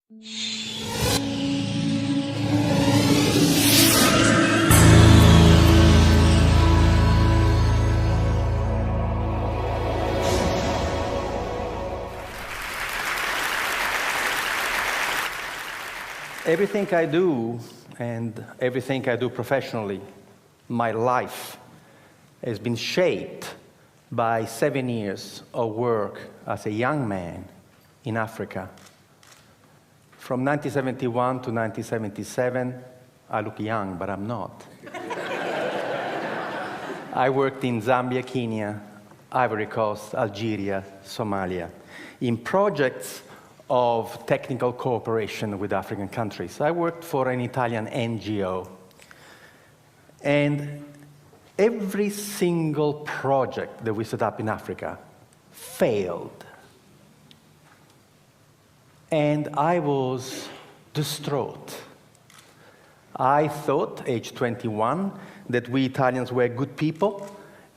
Everything I do, and everything I do professionally, my life, has been shaped by 7 years of work as a young man in Africa. From 1971 to 1977, I look young, but I'm not. I worked in Zambia, Kenya, Ivory Coast, Algeria, Somalia, in projects of technical cooperation with African countries. I worked for an Italian NGO. And every single project that we set up in Africa failed. And I was distraught. I thought, age 21, that we Italians were good people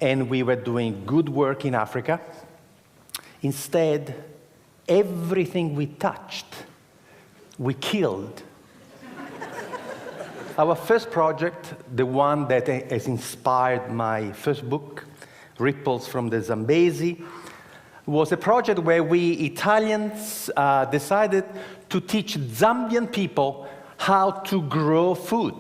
and we were doing good work in Africa. Instead, everything we touched, we killed. Our first project, the one that has inspired my first book, Ripples from the Zambezi, was a project where we Italians decided to teach Zambian people how to grow food.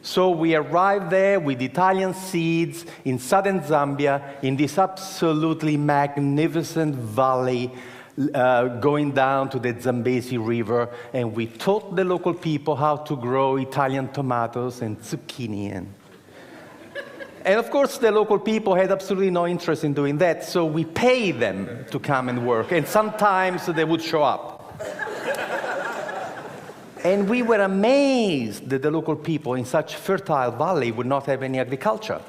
So we arrived there with Italian seeds in southern Zambia, in this absolutely magnificent valley, going down to the Zambezi River, and we taught the local people how to grow Italian tomatoes and zucchini. And of course, the local people had absolutely no interest in doing that, so we paid them to come and work, and sometimes they would show up. And we were amazed that the local people in such fertile valley would not have any agriculture.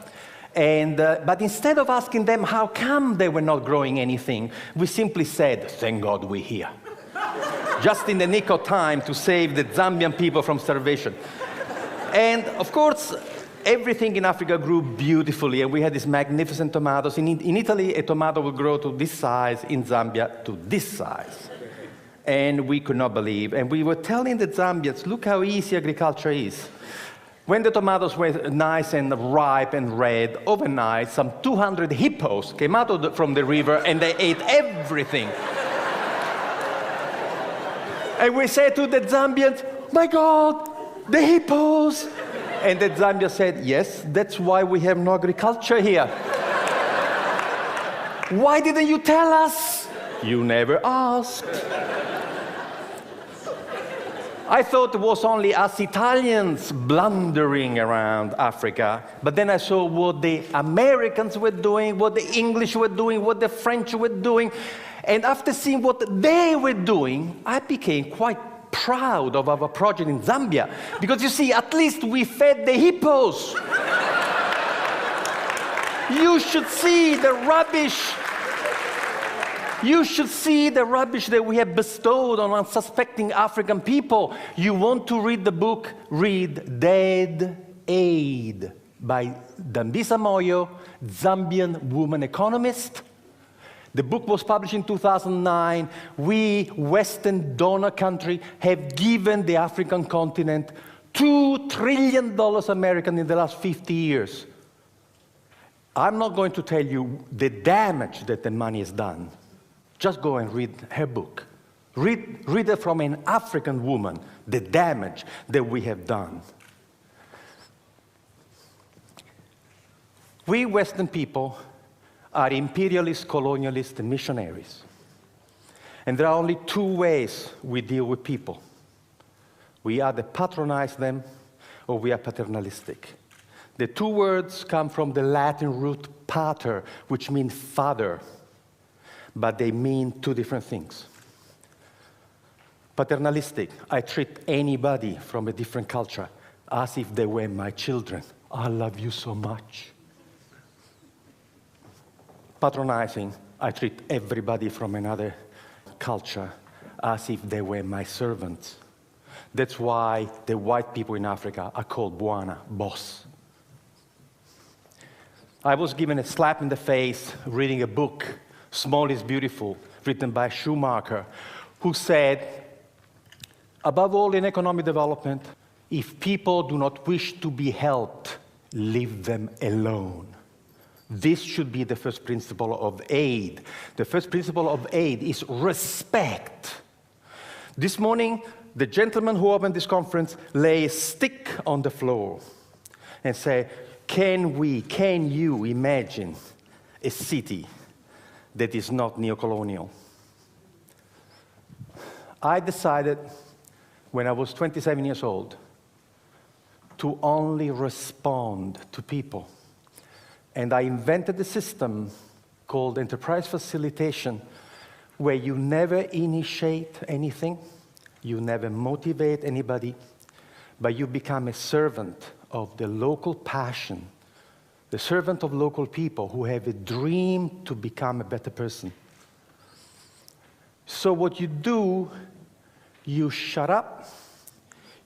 But instead of asking them how come they were not growing anything, we simply said, thank God we're here. Just in the nick of time to save the Zambian people from starvation. And of course, everything in Africa grew beautifully, and we had these magnificent tomatoes. In Italy, a tomato would grow to this size, in Zambia, to this size. And we could not believe. And we were telling the Zambians, look how easy agriculture is. When the tomatoes were nice and ripe and red, overnight, some 200 hippos came out from the river and they ate everything. And we said to the Zambians, my God, the hippos! And the Zambians said, yes, that's why we have no agriculture here. Why didn't you tell us? You never asked. I thought it was only us Italians blundering around Africa, but then I saw what the Americans were doing, what the English were doing, what the French were doing, and after seeing what they were doing, I became quite proud of our project in Zambia, because you see, at least we fed the hippos. You should see the rubbish. You should see the rubbish that we have bestowed on unsuspecting African people. You want to read the book? Read Dead Aid by Dambisa Moyo, Zambian woman economist. The book was published in 2009. We, Western donor country, have given the African continent $2 trillion American in the last 50 years. I'm not going to tell you the damage that the money has done. Just go and read her book. Read it from an African woman, the damage that we have done. We Western people are imperialist, colonialist, and missionaries. And there are only two ways we deal with people. We either patronize them or we are paternalistic. The two words come from the Latin root pater, which means father. But they mean two different things. Paternalistic, I treat anybody from a different culture as if they were my children. I love you so much. Patronizing, I treat everybody from another culture as if they were my servants. That's why the white people in Africa are called Bwana, boss. I was given a slap in the face reading a book, Small is Beautiful, written by Schumacher, who said, Above all, in economic development, if people do not wish to be helped, leave them alone. This should be the first principle of aid. The first principle of aid is respect. This morning, the gentleman who opened this conference lay a stick on the floor and say, can you imagine a city that is not neo-colonial? I decided when I was 27 years old to only respond to people. And I invented a system called enterprise facilitation, where you never initiate anything, you never motivate anybody, but you become a servant of the local passion, the servant of local people who have a dream to become a better person. So what you do, you shut up,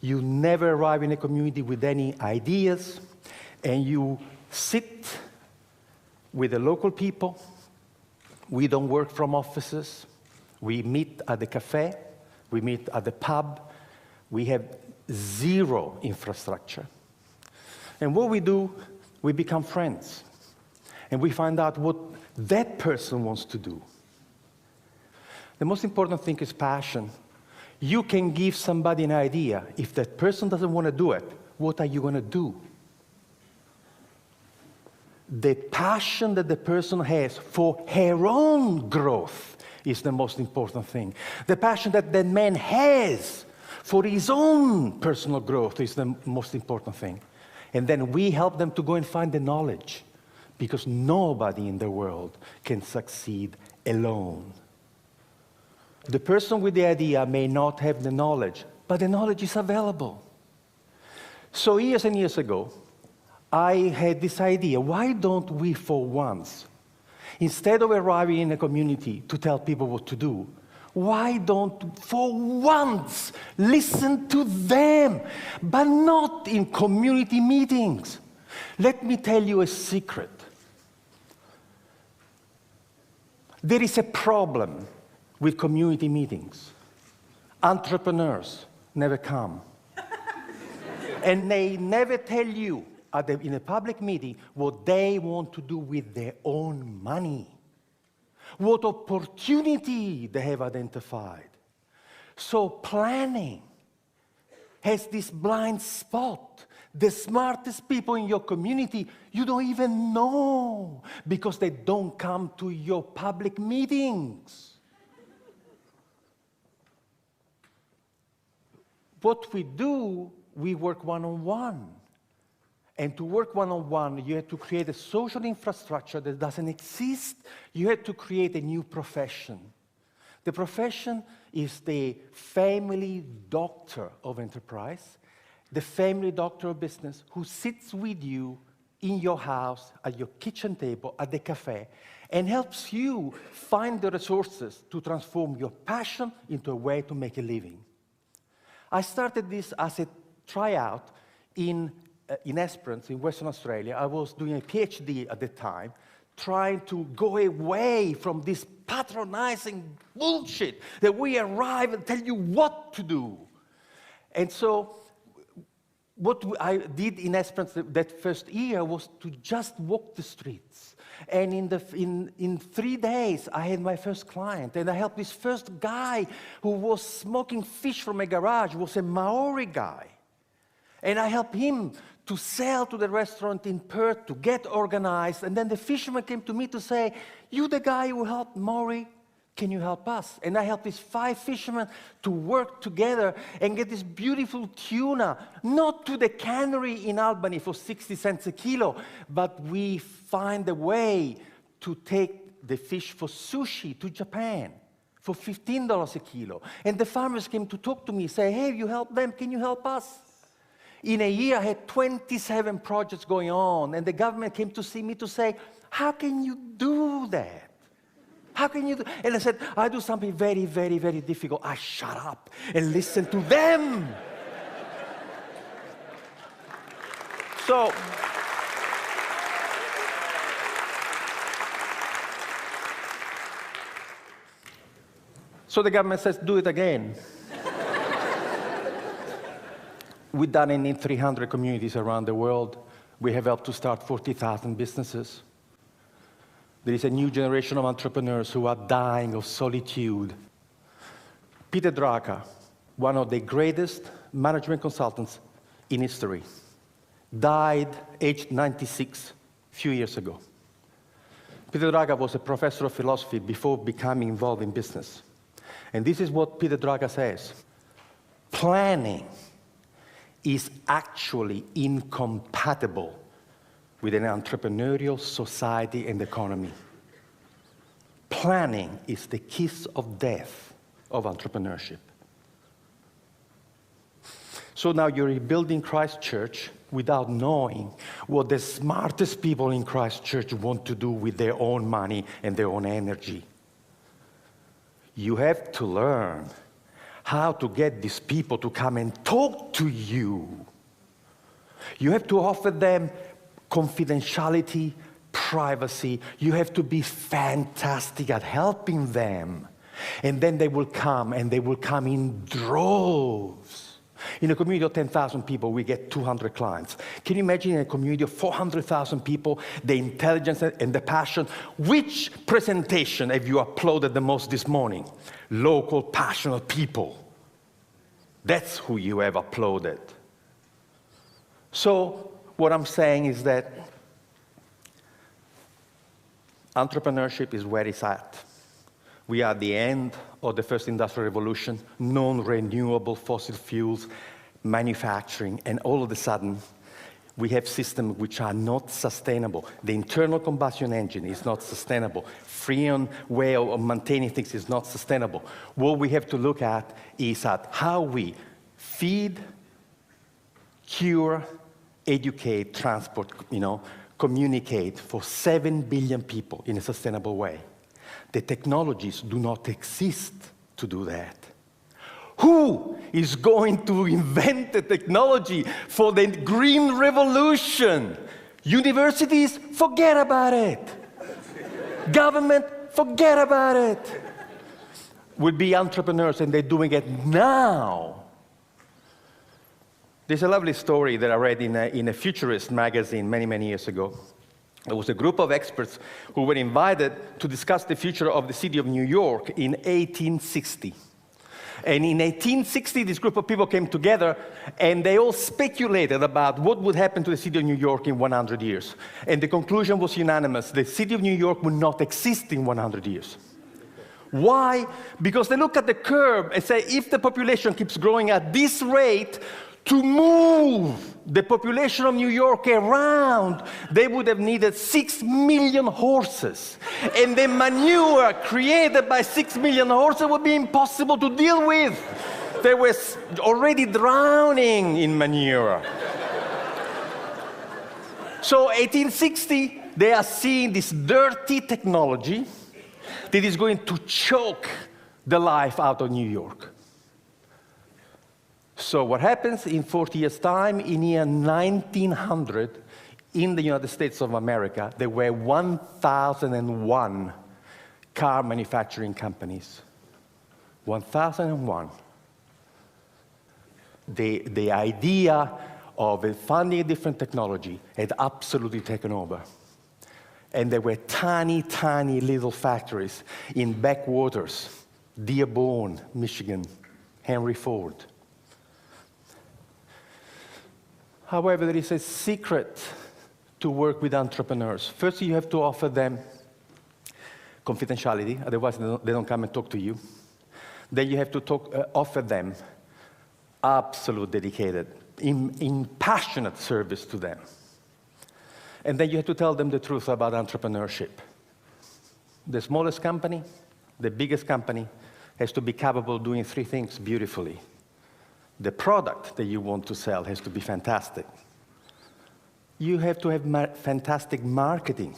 you never arrive in a community with any ideas, and you sit with the local people. We don't work from offices. We meet at the cafe. We meet at the pub. We have zero infrastructure. And what we do, we become friends. And we find out what that person wants to do. The most important thing is passion. You can give somebody an idea. If that person doesn't want to do it, what are you going to do? The passion that the person has for her own growth is the most important thing. The passion that the man has for his own personal growth is the most important thing. And then we help them to go and find the knowledge, because nobody in the world can succeed alone. The person with the idea may not have the knowledge, but the knowledge is available. So years and years ago, I had this idea, why don't we for once, instead of arriving in a community to tell people what to do, why don't for once listen to them, but not in community meetings? Let me tell you a secret. There is a problem with community meetings. Entrepreneurs never come. And they never tell you in a public meeting what they want to do with their own money, what opportunity they have identified. So planning has this blind spot. The smartest people in your community, you don't even know, because they don't come to your public meetings. What we do, we work one-on-one. And to work one-on-one, you have to create a social infrastructure that doesn't exist. You have to create a new profession. The profession is the family doctor of enterprise, the family doctor of business, who sits with you in your house, at your kitchen table, at the cafe, and helps you find the resources to transform your passion into a way to make a living. I started this as a tryout in Esperance, in Western Australia. I was doing a PhD at the time, trying to go away from this patronizing bullshit that we arrive and tell you what to do. And so what I did in Esperance that first year was to just walk the streets. And in 3 days, I had my first client. And I helped this first guy who was smoking fish from a garage, was a Maori guy. And I helped him to sell to the restaurant in Perth, to get organized. And then the fisherman came to me to say, you the guy who helped Maori, can you help us? And I helped these 5 fishermen to work together and get this beautiful tuna, not to the cannery in Albany for 60 cents a kilo, but we find a way to take the fish for sushi to Japan for $15 a kilo. And the farmers came to talk to me, say, hey, you help them, can you help us? In a year, I had 27 projects going on, and the government came to see me to say, how can you do that? How can you do? And I said, I do something very, very, very difficult. I shut up and listen to them. So the government says, do it again. We've done it in 300 communities around the world. We have helped to start 40,000 businesses. There is a new generation of entrepreneurs who are dying of solitude. Peter Drucker, one of the greatest management consultants in history, died aged 96 a few years ago. Peter Drucker was a professor of philosophy before becoming involved in business. And this is what Peter Drucker says: planning is actually incompatible with an entrepreneurial society and economy. Planning is the kiss of death of entrepreneurship. So now you're rebuilding Christ Church without knowing what the smartest people in Christ Church want to do with their own money and their own energy. You have to learn how to get these people to come and talk to you. You have to offer them confidentiality, privacy. You have to be fantastic at helping them. And then they will come, and they will come in droves. In a community of 10,000 people, we get 200 clients. Can you imagine in a community of 400,000 people, the intelligence and the passion? Which presentation have you uploaded the most this morning? Local, passionate people. That's who you have uploaded. So what I'm saying is that entrepreneurship is where it's at. We are at the end of the first industrial revolution, non-renewable fossil fuels, manufacturing, and all of a sudden, we have systems which are not sustainable. The internal combustion engine is not sustainable. Freon way of maintaining things is not sustainable. What we have to look at is at how we feed, cure, educate, transport, communicate for 7 billion people in a sustainable way. The technologies do not exist to do that. Who is going to invent the technology for the green revolution? Universities, forget about it. Government, forget about it. Would be entrepreneurs, and they're doing it now. There's a lovely story that I read in a futurist magazine many, many years ago. There was a group of experts who were invited to discuss the future of the city of New York in 1860. And in 1860, this group of people came together, and they all speculated about what would happen to the city of New York in 100 years. And the conclusion was unanimous. The city of New York would not exist in 100 years. Why? Because they look at the curve and say, if the population keeps growing at this rate, to move the population of New York around, they would have needed 6 million horses. And the manure created by 6 million horses would be impossible to deal with. They were already drowning in manure. So 1860, they are seeing this dirty technology that is going to choke the life out of New York. So what happens in 40 years' time, in year 1900, in the United States of America, there were 1,001 car manufacturing companies. 1,001. The idea of funding a different technology had absolutely taken over. And there were tiny, tiny little factories in backwaters, Dearborn, Michigan, Henry Ford. However, there is a secret to work with entrepreneurs. First, you have to offer them confidentiality, otherwise they don't come and talk to you. Then you have to offer them absolute dedicated, passionate service to them. And then you have to tell them the truth about entrepreneurship. The smallest company, the biggest company, has to be capable of doing 3 things beautifully. The product that you want to sell has to be fantastic. You have to have fantastic marketing.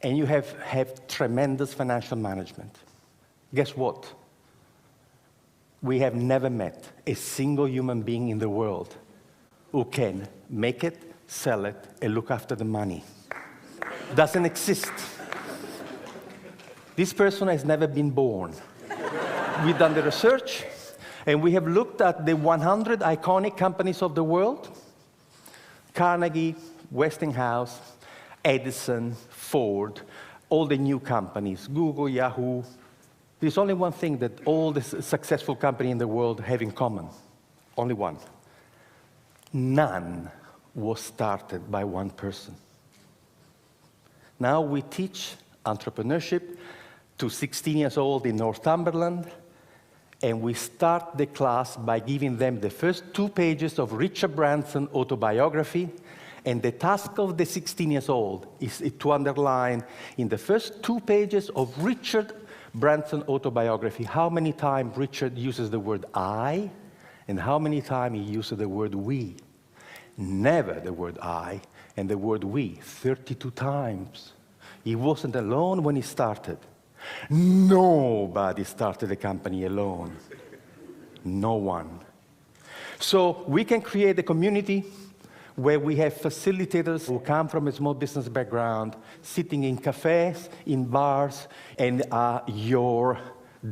And you have tremendous financial management. Guess what? We have never met a single human being in the world who can make it, sell it, and look after the money. Doesn't exist. This person has never been born. We've done the research. And we have looked at the 100 iconic companies of the world: Carnegie, Westinghouse, Edison, Ford, all the new companies, Google, Yahoo. There's only one thing that all the successful companies in the world have in common. Only one. None was started by one person. Now we teach entrepreneurship to 16 years old in Northumberland, and we start the class by giving them the first 2 pages of Richard Branson's autobiography, and the task of the 16 years old is to underline in the first 2 pages of Richard Branson's autobiography how many times Richard uses the word I, and how many times he uses the word we. Never the word I and the word we, 32 times. He wasn't alone when he started. Nobody started a company alone. No one. So we can create a community where we have facilitators who come from a small business background, sitting in cafes, in bars, and are your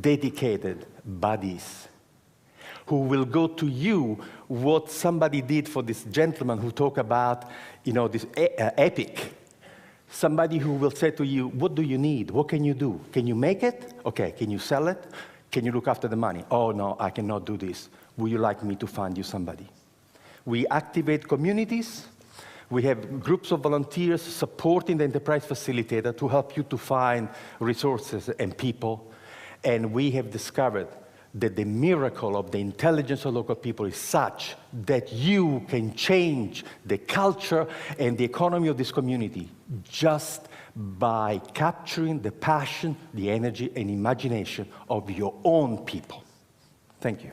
dedicated buddies, who will go to you what somebody did for this gentleman who talked about, this epic. Somebody who will say to you, what do you need? What can you do? Can you make it? Okay, can you sell it? Can you look after the money? Oh, no, I cannot do this. Would you like me to find you somebody? We activate communities. We have groups of volunteers supporting the enterprise facilitator to help you to find resources and people. And we have discovered that the miracle of the intelligence of local people is such that you can change the culture and the economy of this community just by capturing the passion, the energy, and imagination of your own people. Thank you.